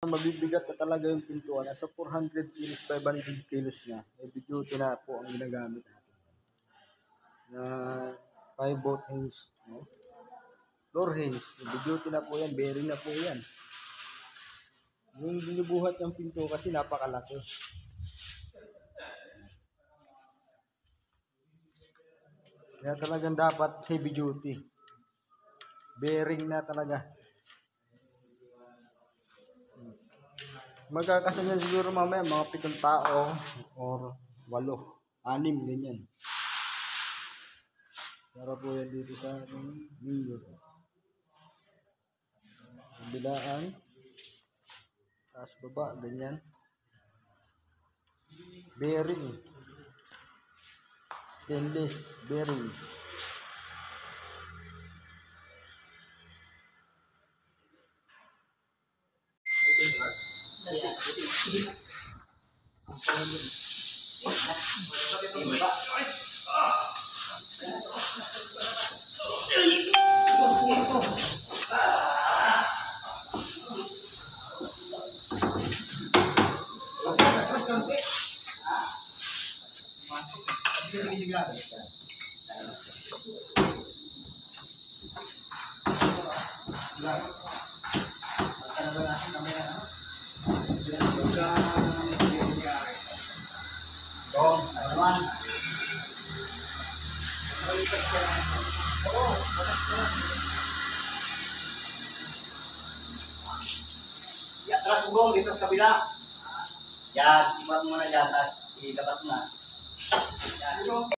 Mabibigat na talaga yung pintuan. Nasa 400 kilos, 500 kilos na. Heavy duty na po ang ginagamit natin. Na 5 bolt hinge. No? Floor hinge. Heavy duty na po yan. Bearing na po yan. Yung binubuhat yung pinto kasi napakalaki. Kaya talagang dapat heavy duty. Bearing na talaga. Magkakasanyan siguro mamaya mga 7 tao or 8, 6, ganyan. Para po yan dito sa video. Bilaan. Taas baba, ganyan. Bearing. Stainless bearing. Atras bugong dito sa kabila. Yan, sipat mo na dyan, tapos ilabas mo na. Yan.